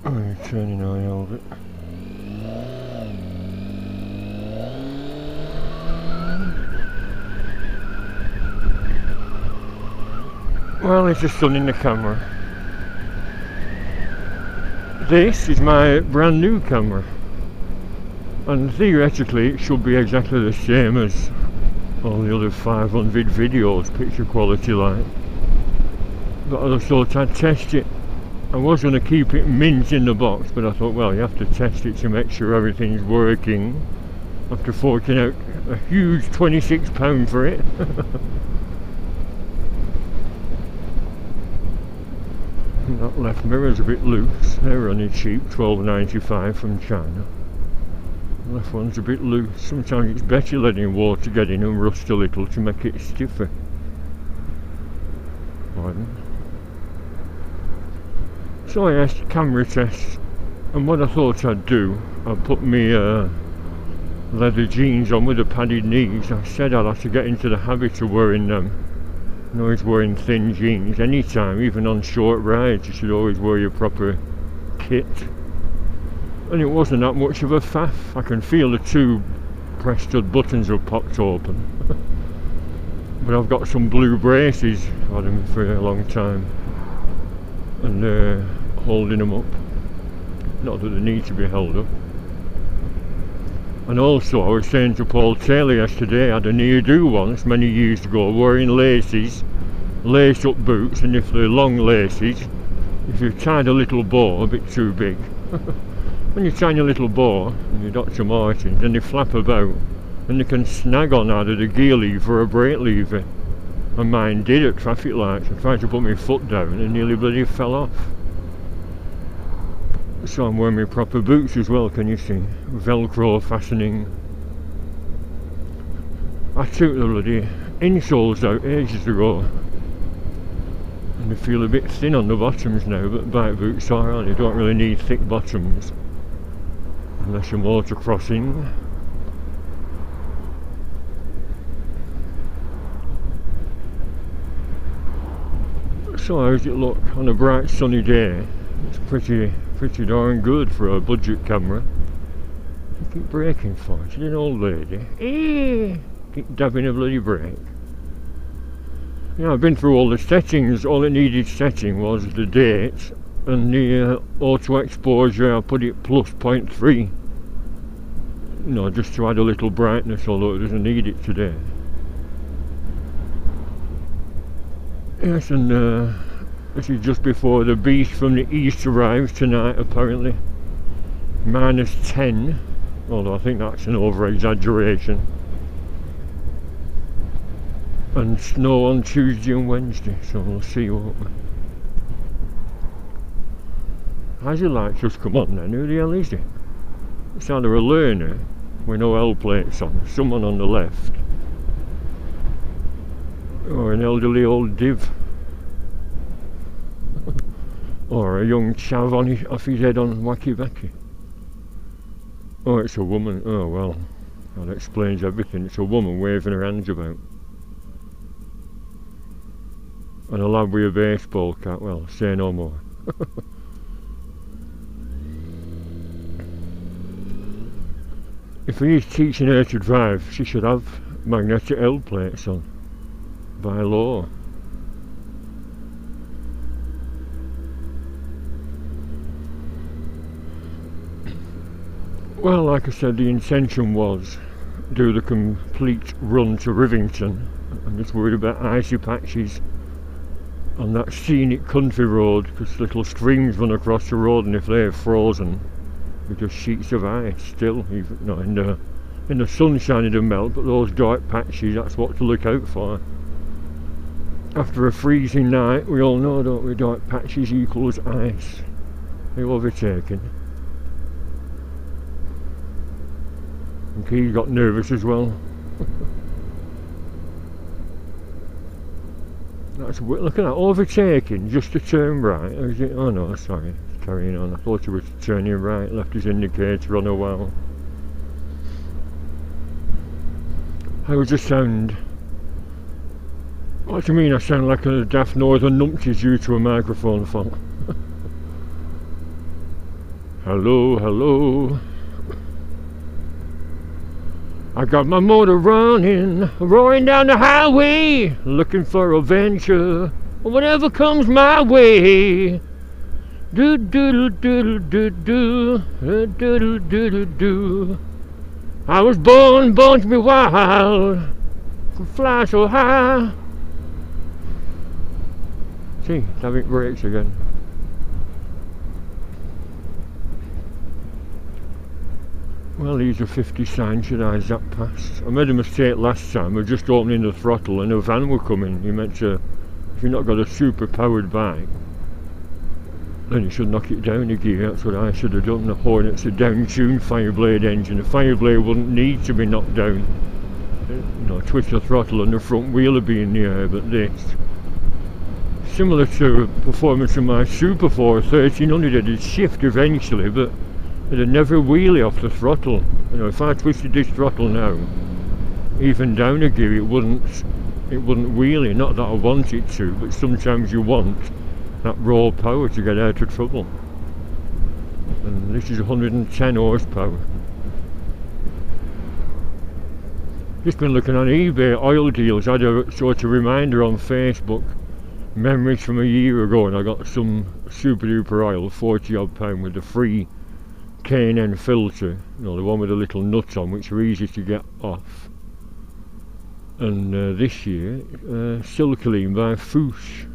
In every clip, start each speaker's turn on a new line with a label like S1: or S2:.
S1: I'm turning I hold it. Well, it's the sun in the camera. This is my brand new camera, and theoretically it should be exactly the same as all the other 500 videos, picture quality like. But I just thought I'd test it. I was going to keep it mint in the box, but I thought, well, you have to test it to make sure everything's working after forking out a huge £26 for it. That left mirror's a bit loose. They're only cheap, £12.95 from China. The left one's a bit loose. Sometimes it's better letting water get in and rust a little to make it stiffer. Pardon. So yes, camera test. And what I thought I'd do, I'd put me leather jeans on with the padded knees. I said I'd have to get into the habit of wearing them. I'm always wearing thin jeans anytime, even on short rides. You should always wear your proper kit. And it wasn't that much of a faff. I can feel the two pressed stud buttons have popped open. But I've got some blue braces, had them for a long time, and they're holding them up. Not that they need to be held up. And also, I was saying to Paul Taylor yesterday, I had a near-do once many years ago, wearing laces, lace-up boots, and if they're long laces, if you've tied a little bow, a bit too big, when you're tying a little bow, and you're Dr. Martens, and they flap about, and they can snag on either the gear lever or a brake lever. And mine did at traffic lights. I tried to put my foot down and nearly bloody fell off. So I'm wearing my proper boots as well, can you see? Velcro fastening. I took the bloody insoles out ages ago, and they feel a bit thin on the bottoms now, but bike boots are, aren't they? You don't really need thick bottoms unless you're motocrossing. So how does it look on a bright sunny day? It's pretty darn good for a budget camera. I keep braking for it. She's an old lady. Keep dabbing a bloody brake. Yeah, I've been through all the settings. All it needed setting was the date and the auto exposure. I put it plus 0.3. You know, just to add a little brightness, although it doesn't need it today. Yes, and this is just before the beast from the east arrives tonight, apparently. -10, although I think that's an over-exaggeration. And snow on Tuesday and Wednesday, so we'll see what we... How's the lights just come on then? Who the hell is it? It's either a learner with no L plates on, someone on the left, or an elderly old div, or a young chav on off his head on wacky backy. Oh, it's a woman. Oh well, that explains everything. It's a woman waving her hands about, and a lad with a baseball cap. Well, say no more. If he's teaching her to drive, she should have magnetic L plates on, by law. Well, like I said, the intention was do the complete run to Rivington. I'm just worried about icy patches on that scenic country road, because little streams run across the road, and if they're frozen, they're just sheets of ice still. Even no, in the sunshine it'll melt, but those dark patches, that's what to look out for. After a freezing night, we all know, don't we, dark patches equals ice. They're overtaken. And Keith got nervous as well. That's, look at that, overtaking just to turn right. Or is it? Oh no, sorry, it's carrying on. I thought he was turning right, left his indicator on a while. How does it sound? What do you mean I sound like a daft northern numpty due to a microphone fault? Hello, hello. I got my motor running, roaring down the highway, looking for adventure, whatever comes my way. Do do do do do do do do do do. I was born to be wild, could fly so high. See, it's having brakes again. Well, these are 50 signs, should I zap past? I made a mistake last time of just opening the throttle and a van were coming. You meant to, if you've not got a super powered bike, then you should knock it down a gear. That's what I should have done. The Hornet's a down-tuned Fireblade engine. The Fireblade wouldn't need to be knocked down. You know, twist the throttle and the front wheel would be in the air, but this, similar to performance of my Super 4 1300, it did shift eventually, but it'd never wheelie off the throttle. You know, if I twisted this throttle now, even down a gear, it wouldn't wheelie. Not that I want it to, but sometimes you want that raw power to get out of trouble. And this is 110 horsepower. Just been looking on eBay oil deals. I had a sort of reminder on Facebook, memories from a year ago, and I got some super duper oil, 40 odd pound, with the free K&N filter, you know, the one with the little nuts on, which are easy to get off. And this year, Silkaline by Foosh,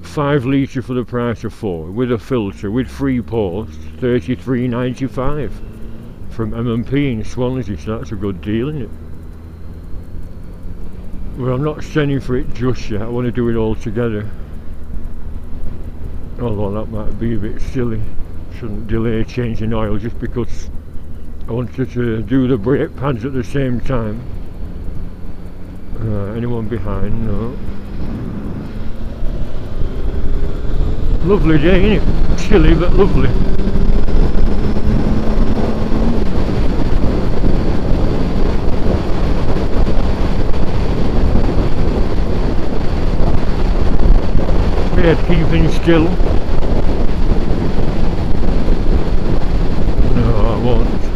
S1: 5 litre for the price of 4, with a filter, with free post, £33.95 from M&P in Swansea, so that's a good deal, isn't it? Well, I'm not sending for it just yet, I want to do it all together. Although that might be a bit silly. Shouldn't delay changing oil just because I wanted to do the brake pads at the same time. Anyone behind? No. Lovely day, ain't it? Chilly but lovely. Yeah, keeping still.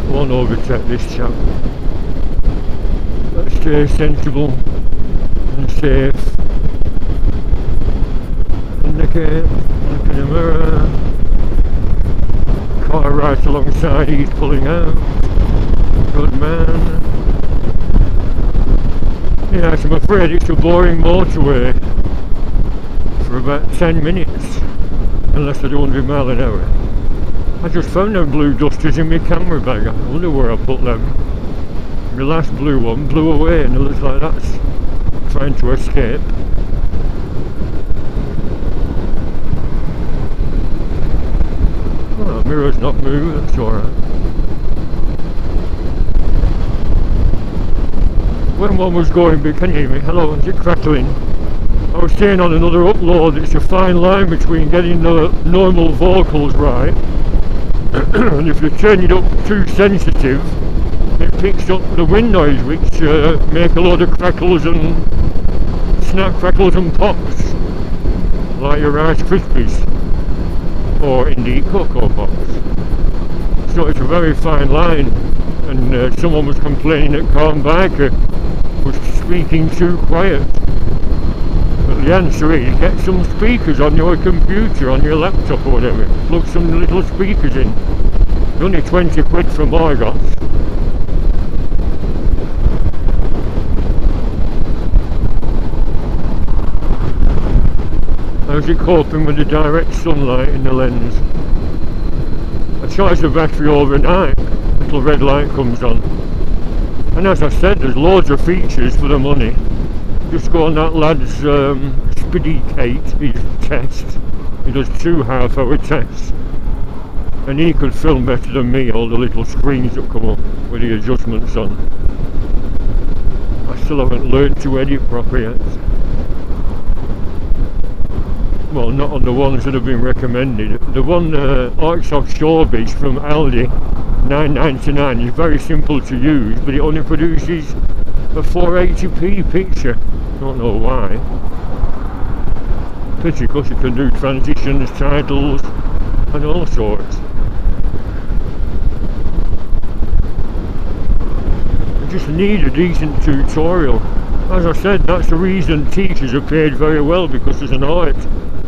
S1: Won't overtake this chap. Let's stay sensible and safe. Indicate, look in the mirror. Car right alongside, he's pulling out. Good man. Yes, I'm afraid it's a boring motorway for about 10 minutes, unless I do 100 miles an hour. I just found them blue dusters in my camera bag. I wonder where I put them. My last blue one blew away and it looks like that's trying to escape. Oh, the mirror's not moving, that's alright. When one was going big, can you hear me? Hello, is it crackling? I was saying on another upload, it's a fine line between getting the normal vocals right and if you turn it up too sensitive, it picks up the wind noise, which make a load of crackles and snap crackles and pops, like your Rice Krispies, or indeed Cocoa Pops. So it's a very fine line, and someone was complaining that Cornbiker was speaking too quiet. But the answer is, get some speakers on your computer, on your laptop or whatever. Plug some little speakers in. It's only 20 quid from Morgoth. How's it coping with the direct sunlight in the lens? I charge the battery overnight, little red light comes on. And as I said, there's loads of features for the money. Just go on that lad's Spidicate, his test. He does 2 half-hour tests. And he could film better than me, all the little screens that come up with the adjustments on. I still haven't learned to edit properly yet. Well, not on the ones that have been recommended. The one Oxoff Shore Beach from Aldi, $9.99, is very simple to use, but it only produces a 480p picture. Don't know why. Pity, because you can do transitions, titles and all sorts. just need a decent tutorial. As I said, that's the reason teachers are paid very well, because there's an art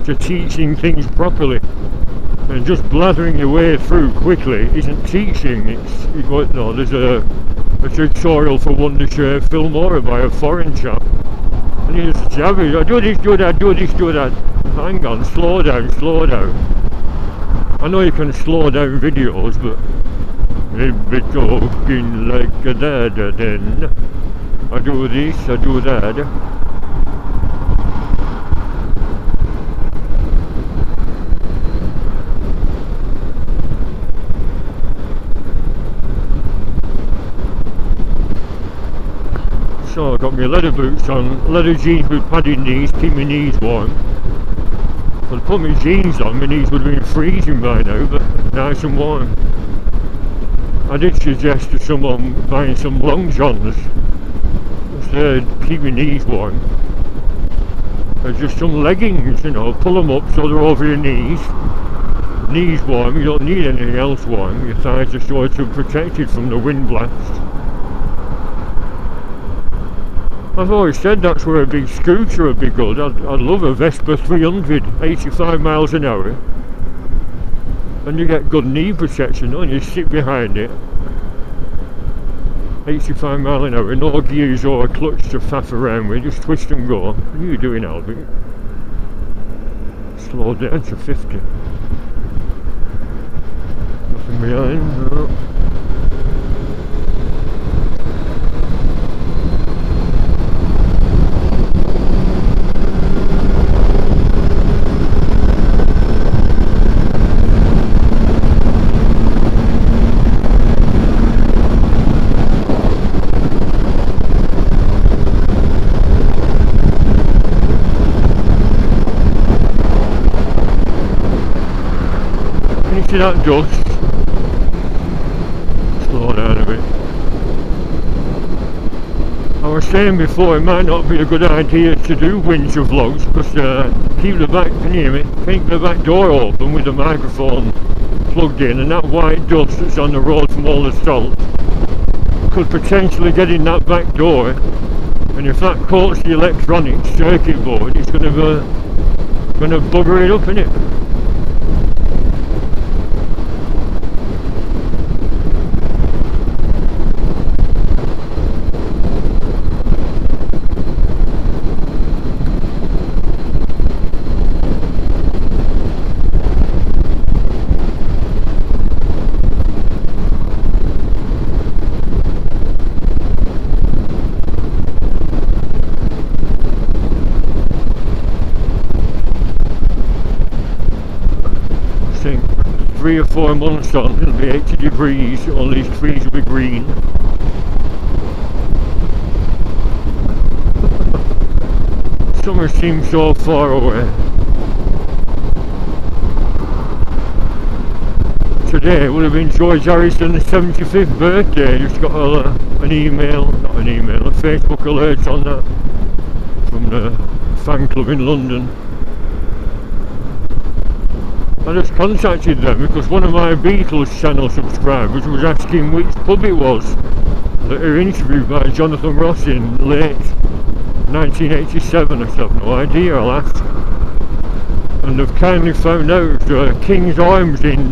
S1: to teaching things properly. And just blathering your way through quickly isn't teaching. No, there's a tutorial for Wondershare Filmora by a foreign chap. And he just jabbing, I do this, do that, do this, do that. Hang on, slow down, slow down. I know you can slow down videos, but they'd be talking like that then. I do this, I do that. So I got my leather boots on, leather jeans with padded knees, keep my knees warm. If I'd put my jeans on, my knees would have been freezing by now, but nice and warm. I did suggest to someone buying some long johns, instead keep your knees warm. They're just some leggings, you know, pull them up so they're over your knees. Knees warm, you don't need anything else warm, your thighs are sort of protected from the wind blast. I've always said that's where a big scooter would be good. I'd love a Vespa 300, 85 miles an hour. And you get good knee protection, and you sit behind it. 85 miles an hour, no gears or a clutch to faff around with, just twist and go. What are you doing, Albert? Slow down to 50. Nothing behind, no. See that dust? Slow down a bit. I was saying before, it might not be a good idea to do winter vlogs, because keep the back, can you hear me? Keep the back door open with the microphone plugged in, and that white dust that's on the road from all the salt could potentially get in that back door, and if that coats the electronic circuit board, it's going to bugger it up, innit? I think 3 or 4 months on, it'll be 80 degrees, all these trees will be green. Summer seems so far away. Today would have been George Harrison's 75th birthday. Just got an email, not an email, a Facebook alert on that from the fan club in London. I just contacted them because one of my Beatles channel subscribers was asking which pub it was that were interviewed by Jonathan Ross in late 1987. I have no idea, I'll ask. And they've kindly found out King's Arms in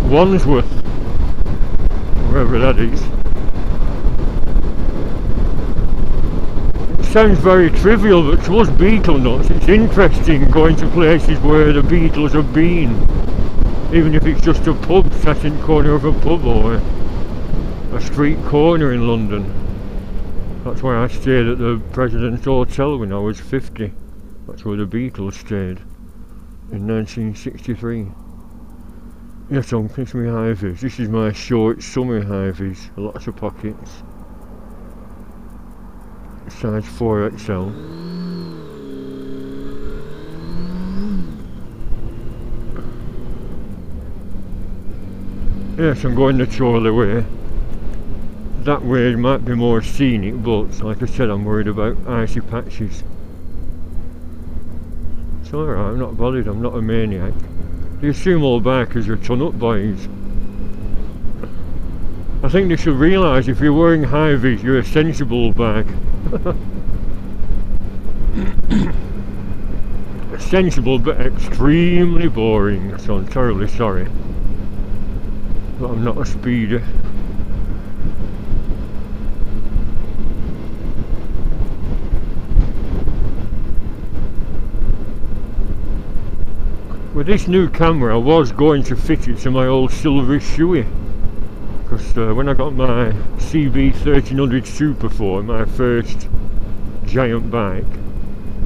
S1: Wandsworth, wherever that is. Sounds very trivial, but to us Beatle nuts it's interesting going to places where the Beatles have been, even if it's just a pub sat in the corner of a pub or a street corner in London. That's why I stayed at the President's Hotel when I was 50. That's where the Beatles stayed in 1963. Yes, it's my high-vis. This is my short summer high-vis, lots of pockets. Size 4XL. Yes, I'm going the Chorley way. That way might be more scenic, but like I said, I'm worried about icy patches. It's alright, I'm not bothered, I'm not a maniac. You assume all bikers are ton-up boys. I think they should realise if you're wearing high vis, you're a sensible bag. Sensible but extremely boring, so I'm terribly sorry. But I'm not a speeder. With this new camera, I was going to fit it to my old silver shoey, because when I got my CB 1300 Super 4, my first giant bike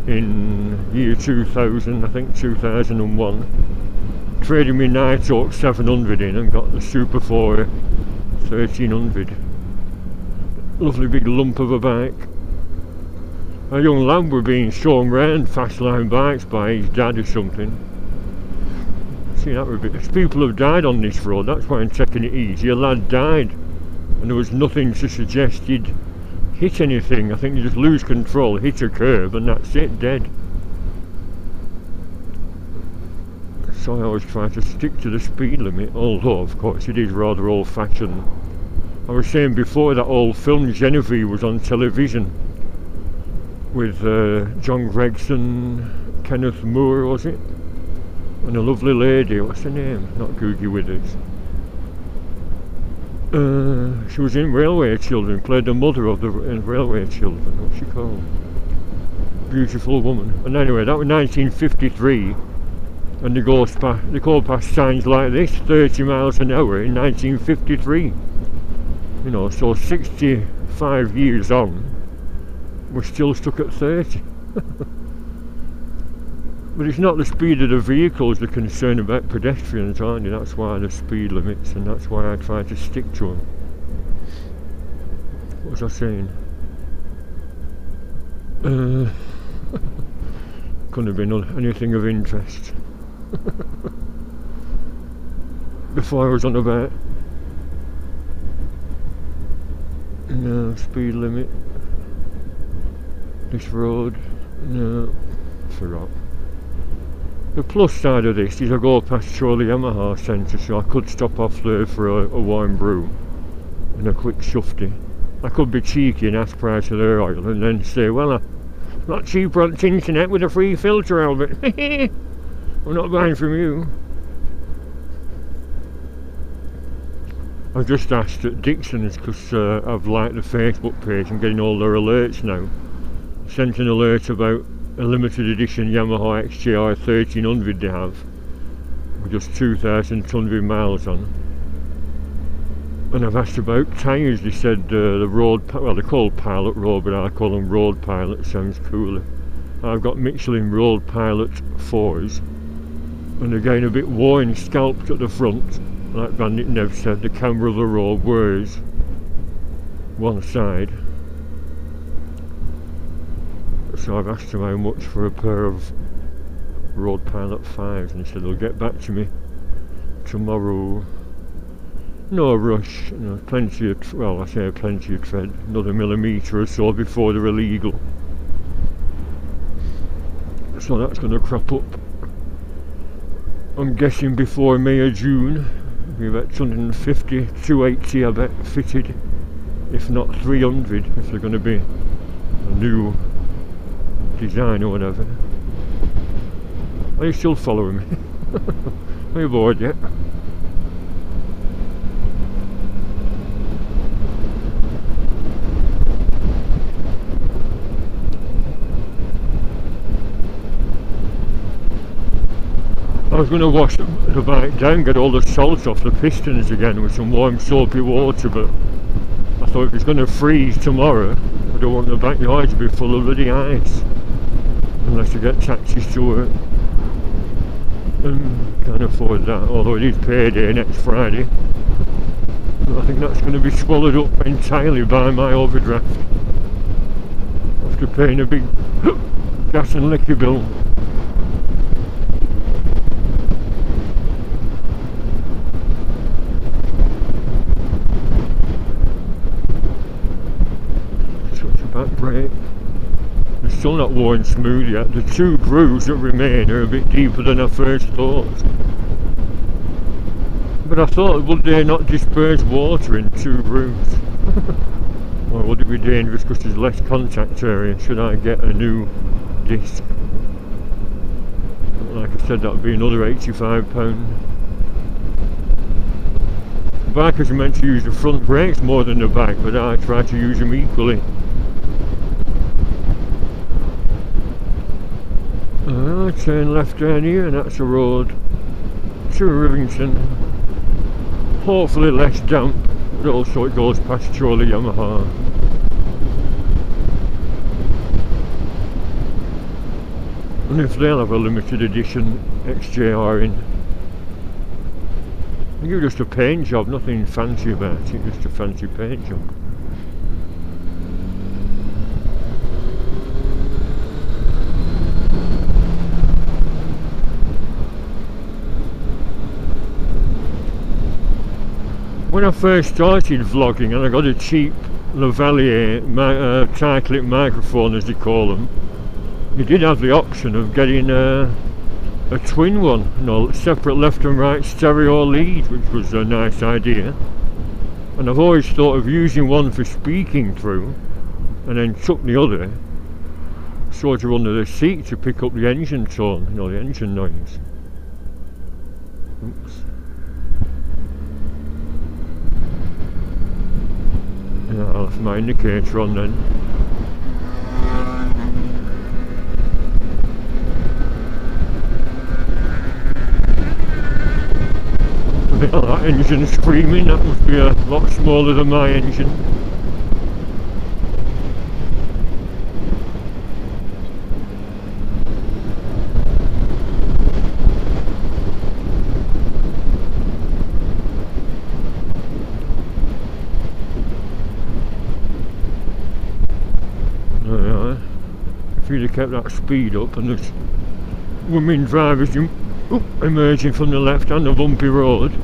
S1: in year 2000, I think 2001, traded me Nighthawk 700 in and got the Super 4 1300. Lovely big lump of a bike. A young lad were being shown round fast line bikes by his dad or something. See, that would be, people have died on this road, that's why I'm taking it easy. A lad died and there was nothing to suggest he'd hit anything. I think you just lose control, hit a curb and that's it, dead. So I always try to stick to the speed limit, although of course it is rather old fashioned. I was saying before that old film Genevieve was on television with John Gregson, Kenneth Moore was it? And a lovely lady, what's her name? Not Googie Withers. She was in Railway Children, played the mother of the Railway Children. What's she called? Beautiful woman. And anyway, that was 1953, and they go past signs like this, 30 miles an hour in 1953. You know, so 65 years on, we're still stuck at 30. But it's not the speed of the vehicles they're concerned about, pedestrians, aren't you? That's why the speed limits, and that's why I try to stick to them. What was I saying? Couldn't have been anything of interest. Before I was on about no speed limit. This road, no, forgot. The plus side of this is I go past Chorley Yamaha Centre, so I could stop off there for a wine brew and a quick shufty. I could be cheeky and ask price of their oil and then say, well, I'm not cheaper on the internet with a free filter, Albert. I'm not buying from you. I've just asked at Dixon's because I've liked the Facebook page and getting all their alerts now. Sent an alert about a limited edition Yamaha XJR 1300 they have with just 2,200 miles on. And I've asked about tyres. They said the road, well they're called Pilot Road, but I call them Road Pilot, sounds cooler. I've got Michelin Road Pilot 4s and they're getting a bit worn, scalped at the front. Like Bandit Nev said, the camera of the road wears one side. So I've asked them how much for a pair of Road Pilot 5s and he said they'll get back to me tomorrow. No rush, you know, plenty of, well I say plenty of tread, another millimetre or so before they're illegal. So that's going to crop up, I'm guessing before May or June. Be about 250, 280 I bet fitted, if not 300 if they're going to be a new design or whatever. Are you still following me? Are you bored yet? I was going to wash the bike down, get all the salt off the pistons again with some warm soapy water, but I thought if it's going to freeze tomorrow, I don't want the backyard to be full of bloody ice unless I get taxis to work. Can't afford that, although it is payday next Friday. But I think that's going to be swallowed up entirely by my overdraft after paying a big gas and liquor bill. Back brake. They're still not worn smooth yet. The two grooves that remain are a bit deeper than I first thought. But I thought, would they not disperse water in two rooms? Or would it be dangerous because there's less contact area? Should I get a new disc? Like I said, that would be another £85. Bikers are meant to use the front brakes more than the back, but I try to use them equally. Turn left down here, and that's the road to Rivington. Hopefully less damp, but also it goes past Chorley Yamaha. And if they'll have a limited edition XJR in, I think it's just a paint job, nothing fancy about it, just a fancy paint job. When I first started vlogging and I got a cheap Lavalier tie-clip microphone, as they call them, you did have the option of getting a twin one, you know, separate left and right stereo lead, which was a nice idea. And I've always thought of using one for speaking through and then took the other sort of under the seat to pick up the engine tone, you know, the engine noise. Oops. Yeah, I'll have my indicator on then. That engine screaming, that must be a lot smaller than my engine. If you'd have kept that speed up, and there's women drivers emerging from the left and the bumpy road, a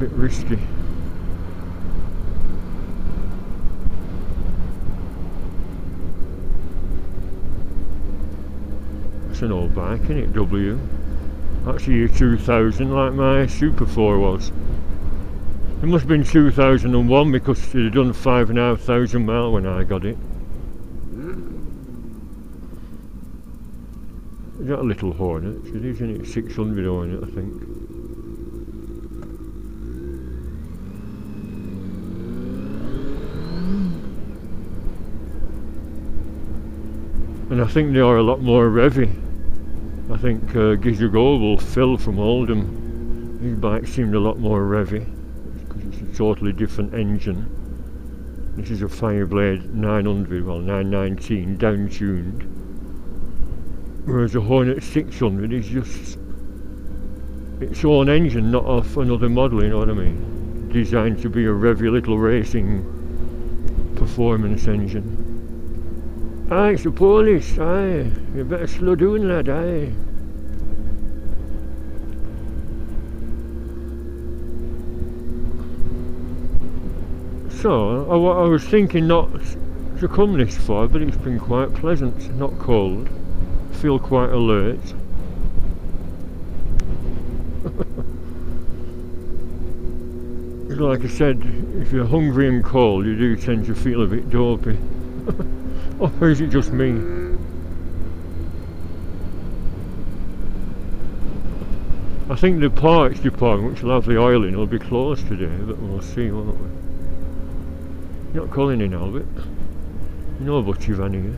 S1: bit risky. That's an old bike, isn't it? W. That's the year 2000, like my Super 4 was. It must have been 2001 because it had done 5,500 miles when I got it. Is that a little Hornet? It is, isn't it? 600 Hornet, I think. And I think they are a lot more revvy. I think Gizago Phil from Oldham, his bike seemed a lot more revvy because it's a totally different engine. This is a Fireblade 900, well 919, down-tuned. Whereas the Hornet 600 is just its own engine, not off another model, you know what I mean? Designed to be a revvy little racing performance engine. Aye, it's the police, aye. You better slow down, lad, aye. So, I was thinking not to come this far, but it's been quite pleasant, not cold. Feel quite alert. Like I said, if you're hungry and cold, you do tend to feel a bit dopey. Or is it just me? I think the parts department, which will have the oil in, will be closed today, but we'll see, won't we? You're not calling in, Albert. You know about Giovanni here.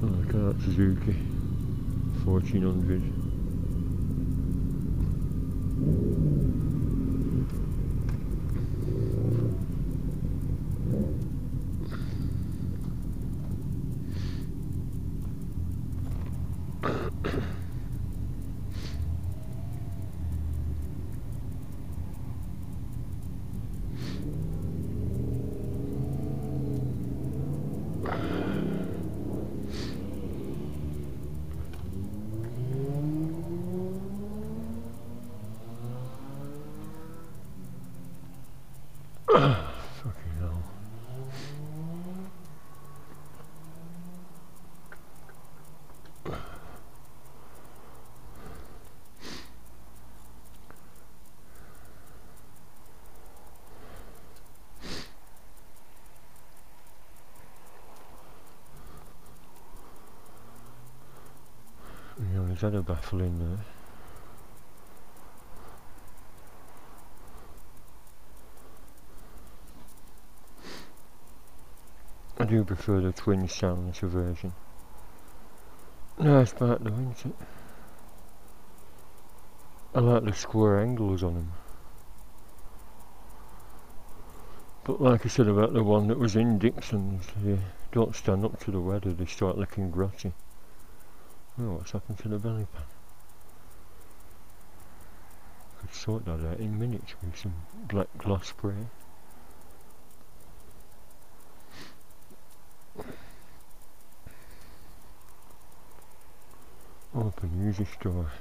S1: Oh, look at that Suzuki 1400. Someone's had a baffle in there. I do prefer the twin silencer version. Nice back though, isn't it? I like the square angles on them. But like I said about the one that was in Dixon's, they don't stand up to the weather, they start looking grotty. Oh, what's happened to the belly pan? Could sort that out in minutes with some black gloss spray. Open music store.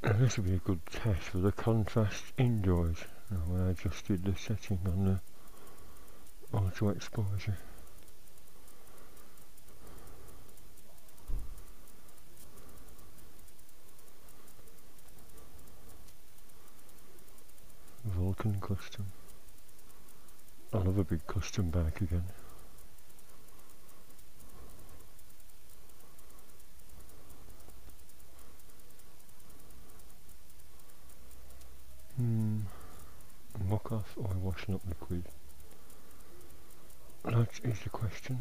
S1: And this would be a good test for the contrast indoors. Now I adjusted the setting on the auto exposure. Vulcan custom. I love a big custom bike again. Muck off or washing up liquid? That is the question.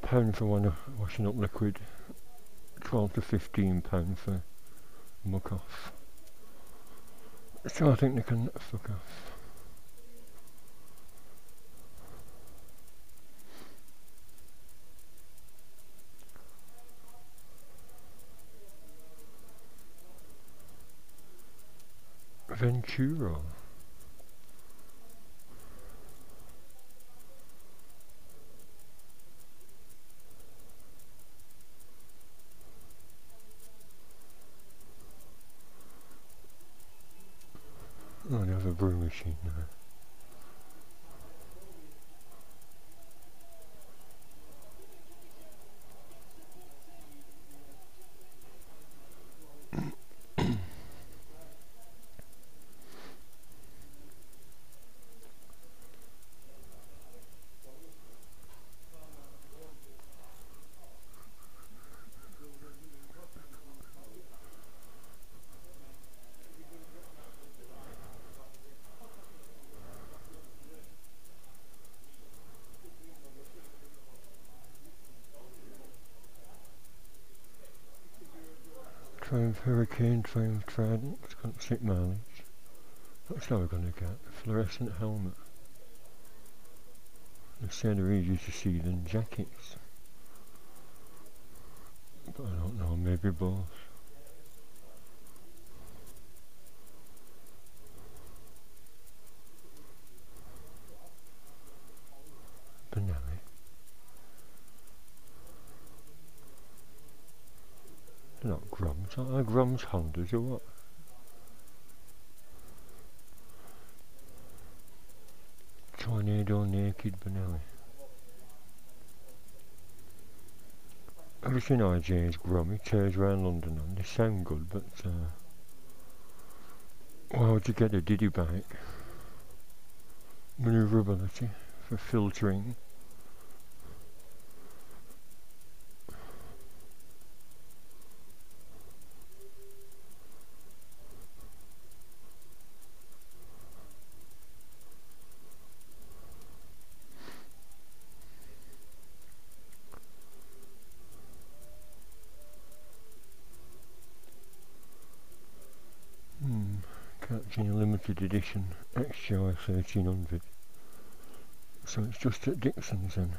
S1: £1 for one washing up liquid, £12 to £15 for muck off. So I think they can fuck off. Venturo. Oh, they have a brew machine now. Triumph Hurricane, Triumph Trident, it's got 6 mileage. That's how we're going to get a fluorescent helmet. They say they're easier to see than jackets. But I don't know, maybe both. Benelli. They're not Groms, are they? Groms Hondas or what? Tornado Naked Benelli. Have you seen IJ's Grom? He tears around London on. They sound good, but why would you get a Diddy bike? Manoeuvrability for filtering. Catching a limited edition XJR 1300. So it's just at Dixon's then.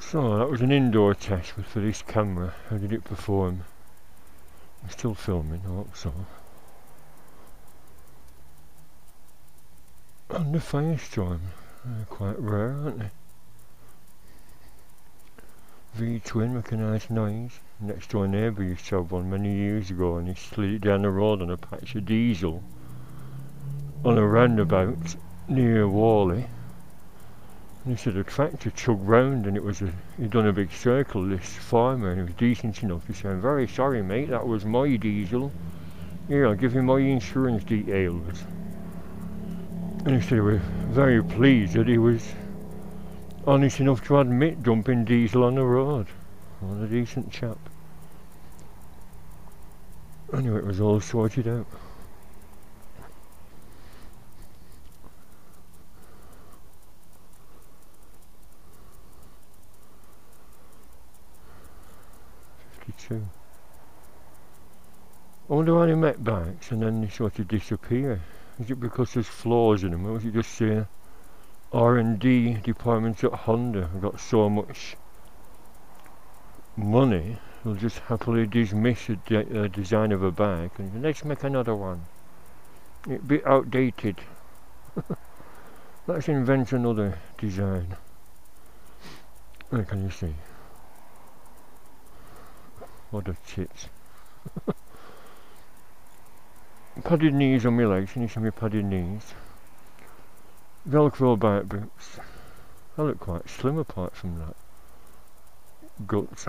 S1: So that was an indoor test for this camera. How did it perform? I'm still filming, I hope so. And the firestorm, they're quite rare, aren't they? V-twin, recognised noise. Next door neighbour used to have one many years ago, and he slid it down the road on a patch of diesel on a roundabout near Chorley, And he said a tractor chugged round and he'd done a big circle, this farmer, and he was decent enough. He said, "I'm very sorry mate, that was my diesel. Here, I'll give you my insurance details." And he said he was very pleased that he was honest enough to admit dumping diesel on the road. What a decent chap. Anyway, it was all sorted out. I wonder why they make bikes and then they sort of disappear. Is it because there's flaws in them, or is it just R&D departments at Honda have got so much money they'll just happily dismiss the design of a bike and let's make another one. It's a bit outdated. Let's invent another design. Where can you see? What a tits. Padded knees on my legs, can you see my padded knees? Velcro bike boots. I look quite slim apart from that. Guts.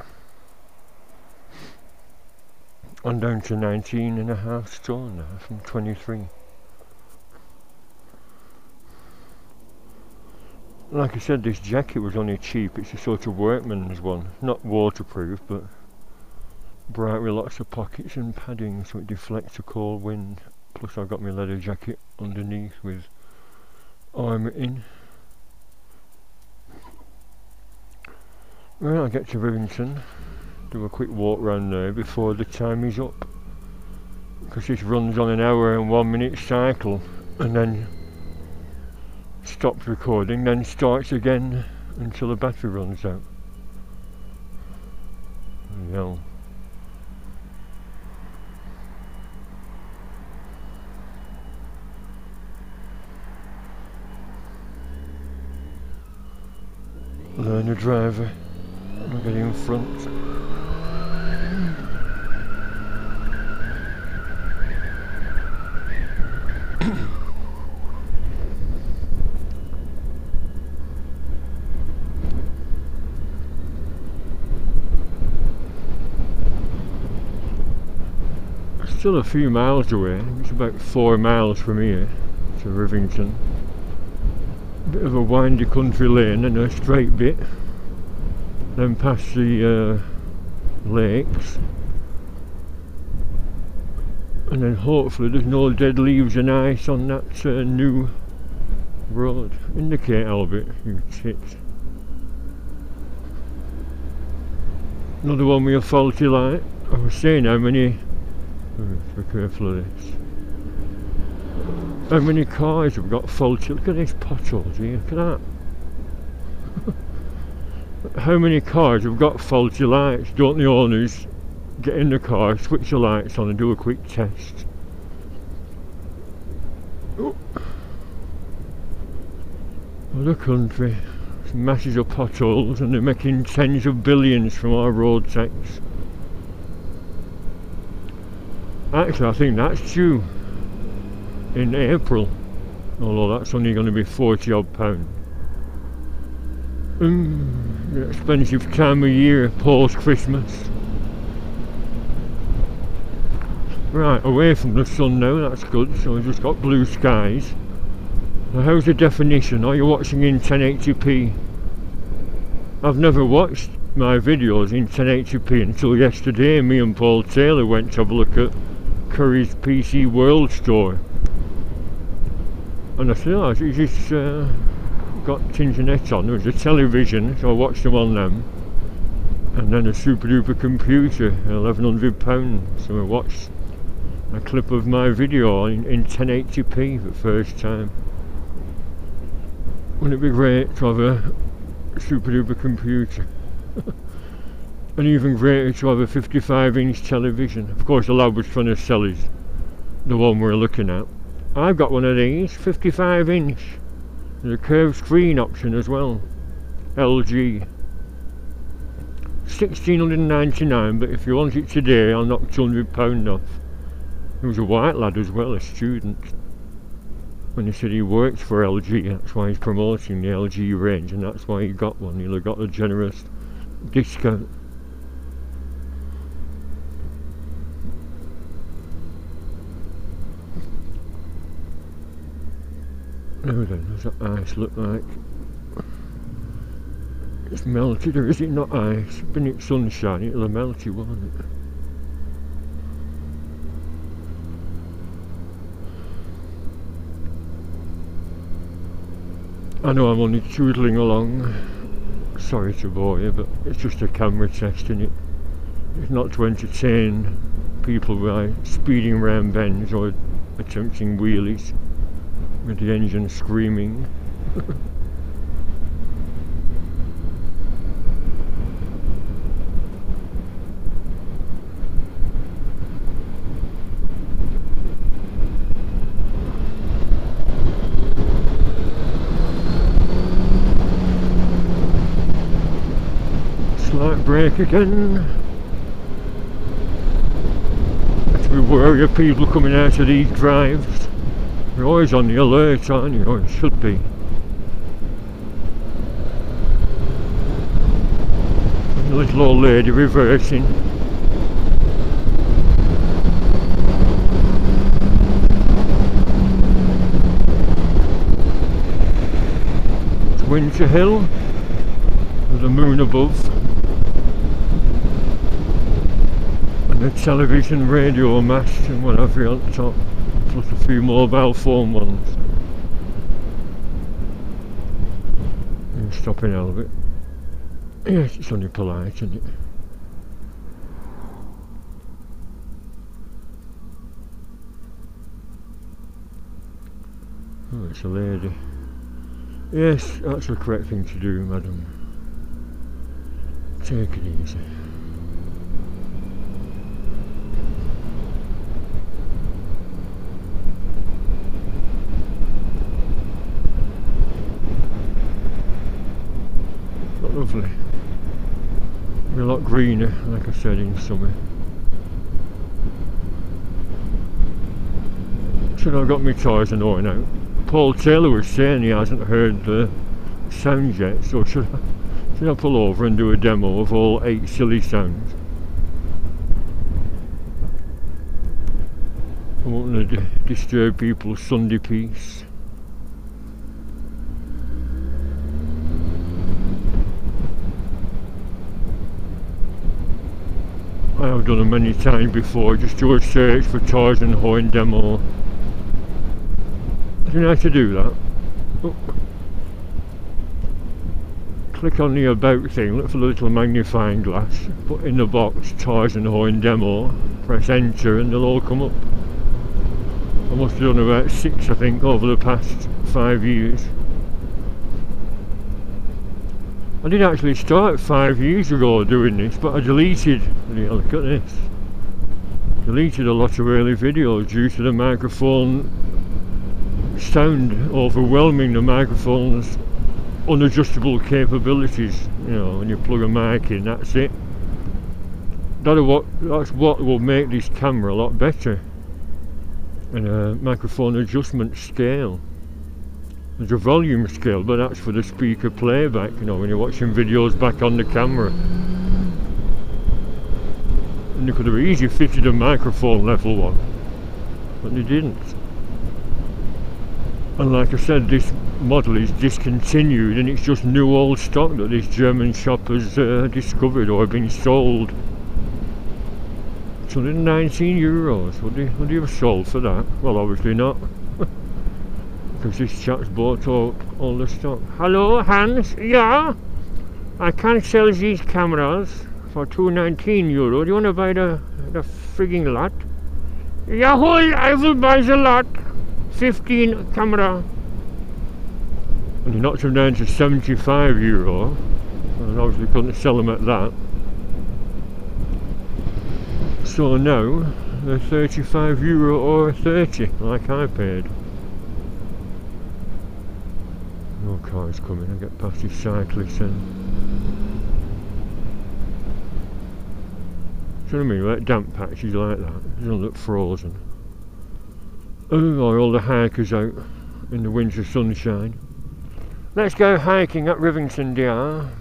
S1: I'm down to 19.5 stone now from 23. Like I said, this jacket was only cheap. It's a sort of workman's one. Not waterproof, but bright with lots of pockets and padding so it deflects a cold wind. Plus I've got my leather jacket underneath with armour in. Well, I'll get to Rivington, do a quick walk round there before the time is up, because this runs on an hour and 1 minute cycle and then stops recording, then starts again until the battery runs out. No. Learn a driver, I'll get in front. Still a few miles away, it's about 4 miles from here to Rivington. Bit of a windy country lane and a straight bit, then past the lakes, and then hopefully there's no dead leaves and ice on that new road. Indicate, Albert, you tits. Another one with a faulty light. I was saying how many, be careful of this. How many cars have got faulty? Look at these potholes here, look at that. How many cars have got faulty lights? Don't the owners get in the car, switch the lights on and do a quick test? Oh. What a country. There's masses of potholes and they're making tens of billions from our road tax. Actually, I think that's due in April, although that's only going to be £40 odd. The expensive time of year post Christmas. Right, away from the sun now, that's good, so we've just got blue skies. Now how's the definition? Are you watching in 1080p? I've never watched my videos in 1080p until yesterday. Me and Paul Taylor went to have a look at Curry's PC World Store. And I said, oh, is this got internet on? There was a television, so I watched them on them. And then a super duper computer, £1,100. So I watched a clip of my video in 1080p for the first time. Wouldn't it be great to have a super duper computer? And even greater to have a 55-inch television. Of course the lad was trying to sell us the one we're looking at. I've got one of these, 55-inch. There's a curved screen option as well. LG. £1,699, but if you want it today I'll knock £200 off. There was a white lad as well, a student. When he said he works for LG, that's why he's promoting the LG range, and that's why he got one. He'll have got a generous discount. Now then, does that ice look like? It's melted, or is it not ice? Been it sunshine, it'll have melted, won't it? I know I'm only tootling along. Sorry to bore you, but it's just a camera test, innit? It's not to entertain people by speeding around bends or attempting wheelies with the engine screaming. Slight brake again. Have to be wary of people coming out of these drives. You're always on the alert, aren't you? Or you should be. And the little old lady reversing. It's Winter Hill with the moon above. And a television radio mast and what have you on top. Plus a few mobile phone ones. And stopping out of it. Yes, it's only polite, isn't it? Oh, it's a lady. Yes, that's the correct thing to do, madam. Take it easy. Lovely. Be a lot greener, like I said, in summer. Should I've got my tyres annoying out. Paul Taylor was saying he hasn't heard the sounds yet, so should I pull over and do a demo of all 8 silly sounds? I don't want to disturb people's Sunday peace. I have done them many times before. Just do a search for toys and horn demo. I don't know how to do that. Oh. Click on the about thing, look for the little magnifying glass, put in the box toys and horn demo, press enter and they'll all come up. I must have done about 6 I think over the past 5 years. I did actually start 5 years ago doing this, but I deleted, look at this, deleted a lot of early videos due to the microphone sound overwhelming the microphone's unadjustable capabilities. You know, when you plug a mic in, that's it. That's what will make this camera a lot better. And a microphone adjustment scale. There's a volume scale, but that's for the speaker playback, you know, when you're watching videos back on the camera. And they could have easily fitted a microphone level one, but they didn't. And like I said, this model is discontinued and it's just new old stock that this German shop has discovered or been sold. It's only €19. Would you have sold for that? Well, obviously not. Because this chap's bought all the stock. Hello, Hans? Yeah? I can sell these cameras for €219. Do you want to buy the frigging lot? Jawohl, I will buy the lot. 15 camera. And he knocked them down to €75. And obviously couldn't sell them at that. So now they're €35 or 30, like I paid. No cars coming, I get past these cyclists then. Do you know what I mean? Like damp patches like that, they don't look frozen. Oh, all the hikers out in the winter sunshine. Let's go hiking at Rivington Barn.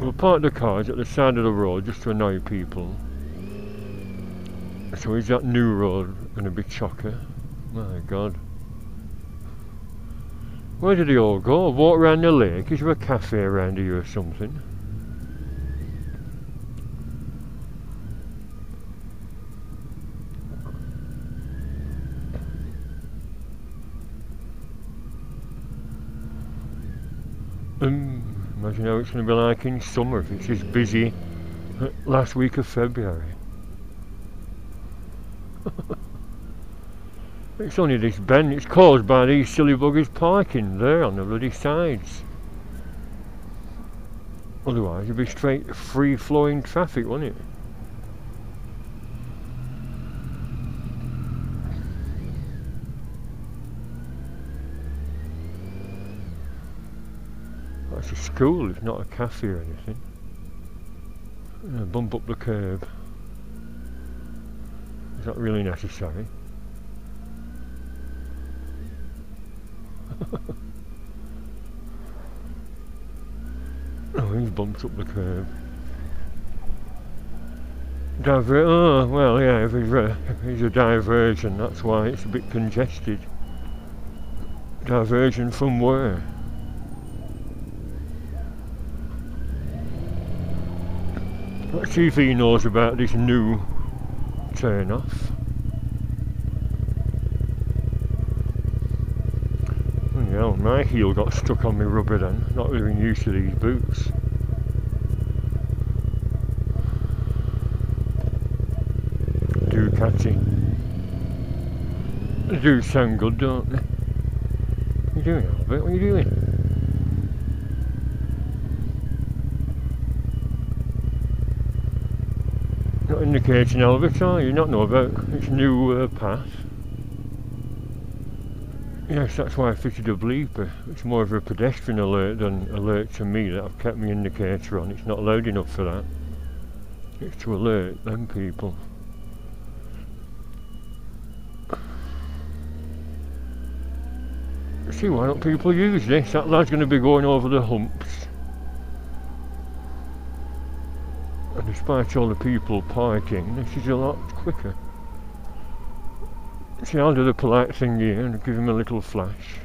S1: We'll park the cars at the side of the road just to annoy people. So is that new road going to be chocker? My God. Where did they all go? Walk around the lake? Is there a cafe around here or something? Imagine how it's going to be like in summer if it's as busy last week of February. It's only this bend, it's caused by these silly buggers parking there on the bloody sides. Otherwise it'd be straight free flowing traffic, wouldn't it? That's a school, it's not a cafe or anything. Bump up the curb. Is that really necessary? Oh, he's bumped up the curb. Oh, well, yeah, if it's a diversion, that's why it's a bit congested. Diversion from where? Let's see if he knows about this new turn off. Well, my heel got stuck on my rubber then, not really used to these boots. Do catchy. They do sound good, don't they? What are you doing, Albert? What are you doing? Not indicating, Albert, are you? Not know about its new path? Yes, that's why I fitted a bleeper. It's more of a pedestrian alert than alert to me that I've kept my indicator on. It's not loud enough for that. It's to alert them people. See, why don't people use this? That lad's going to be going over the humps. And despite all the people parking, this is a lot quicker. See, I'll do the polite thing here and give him a little flash.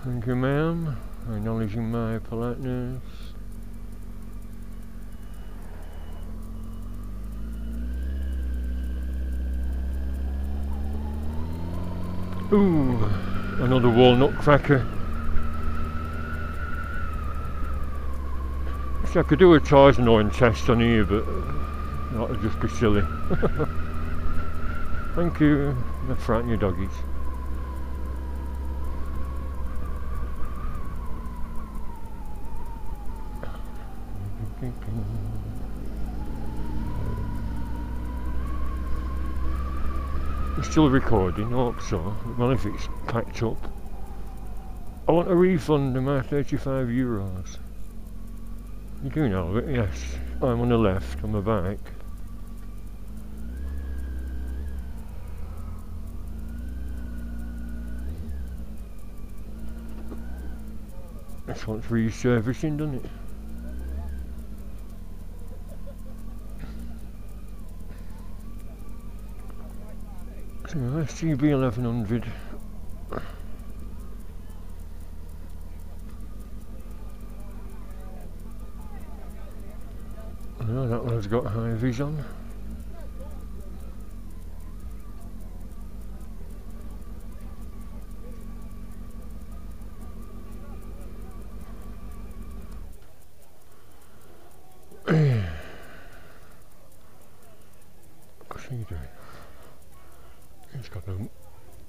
S1: Thank you, ma'am. Acknowledging my politeness. Ooh, another walnut cracker. I could do a Tarzan test on here, but that would just be silly. Thank you. Don't frighten your doggies. It's still recording, I hope so. Well, if it's packed up. I want a refund of my €35. You do know it, yes. I'm on the left, on the back. This one's resurfacing, doesn't it? So SGB 1100. Oh, that one's got high vis on. What's he doing? He's got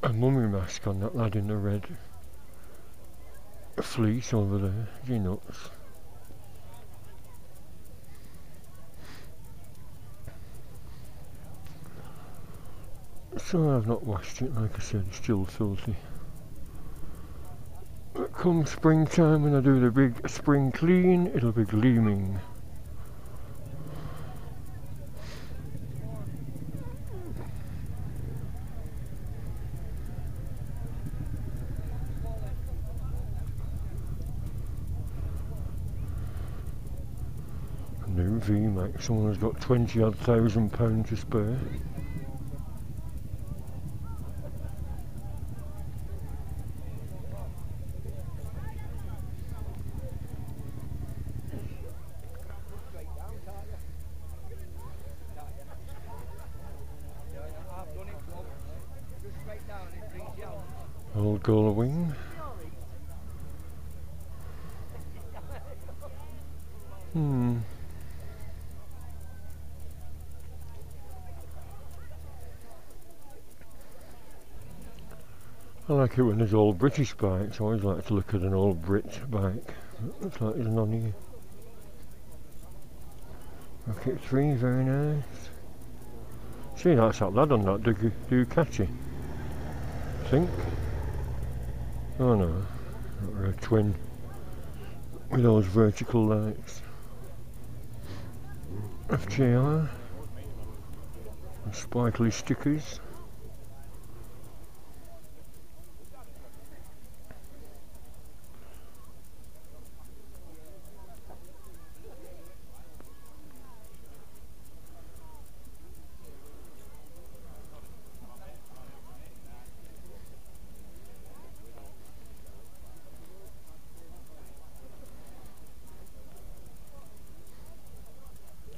S1: a mummy mask on, that lad in the red fleece over there. Is he nuts? So I've not washed it, like I said, it's still filthy. But come springtime, when I do the big spring clean, it'll be gleaming. New VMAX, someone has got 20 odd thousand pounds to spare. Old Gull Wing. I like it when there's old British bikes. I always like to look at an old Brit bike. Looks like there's none here. Rocket 3, very nice. See, that's that lad on that Ducati. I think. Oh no, a twin with those vertical lights. FJR and sparkly stickers.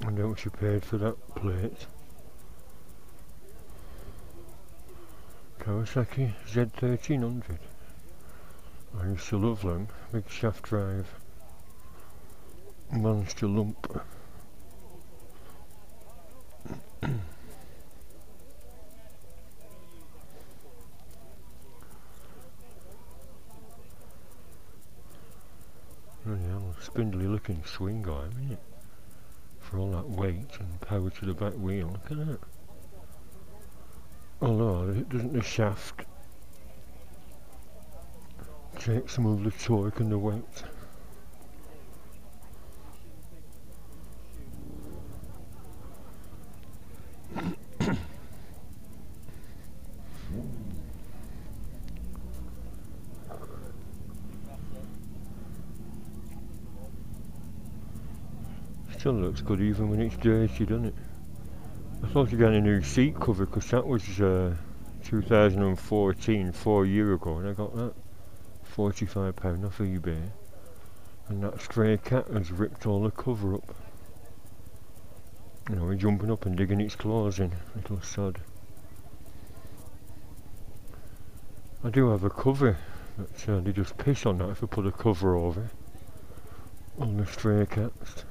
S1: I don't know what you paid for that plate. Kawasaki Z1300. I used to love them. Big shaft drive. Monster lump. Bloody hell, spindly looking swing arm, isn't it? For all that weight and power to the back wheel, look at that. Although, doesn't the shaft take some of the torque and the weight? Still looks good even when it's dirty, doesn't it? I thought of getting a new seat cover because that was 2014, 4 years ago, and I got that £45 off eBay. And that stray cat has ripped all the cover up. You know, he's jumping up and digging its claws in, little sod. I do have a cover, but they just piss on that if I put a cover over. All the stray cats.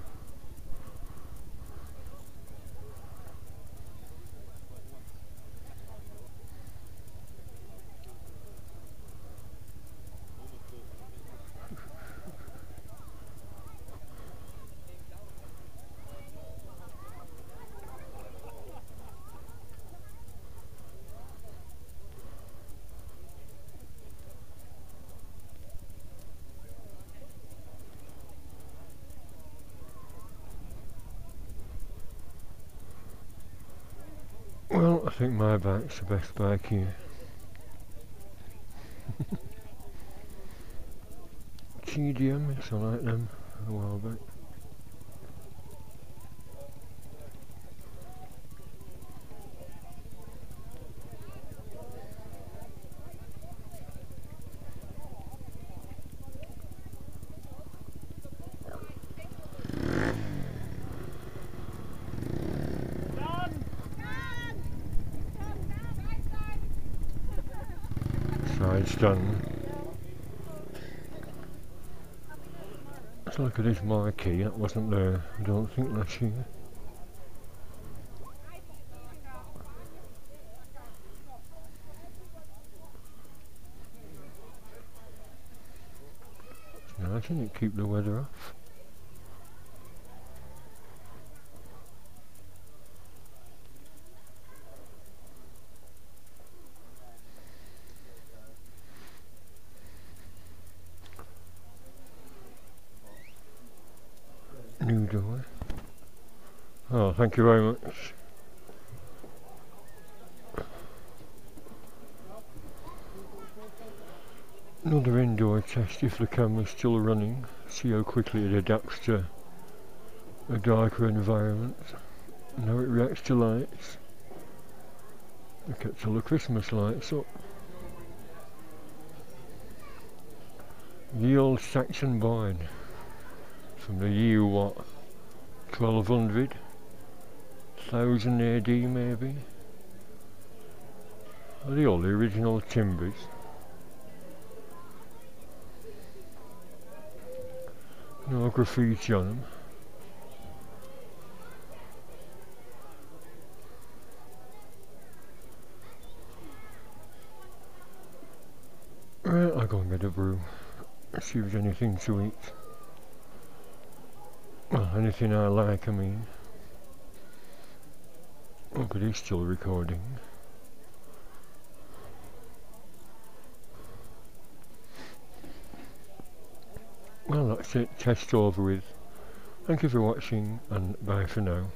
S1: Well, I think my bike's the best bike here. GDM, I like them a while back. Side stand. Let's look at this marquee, that wasn't there, I don't think, last year. It's nice, isn't it? Keep the weather off. thank you very much. Another indoor test if the camera's still running. See how quickly it adapts to a darker environment and how it reacts to lights. I kept all the Christmas lights up. The old Rivington Barn from the year what? 1200? 1000 AD maybe? Are they all the original timbers? No graffiti on them. Right, I'll go and get a brew. See if there's anything to eat. Well, anything I like, I mean. Oh, but he's still recording. Well, that's it. Test over with. Thank you for watching, and bye for now.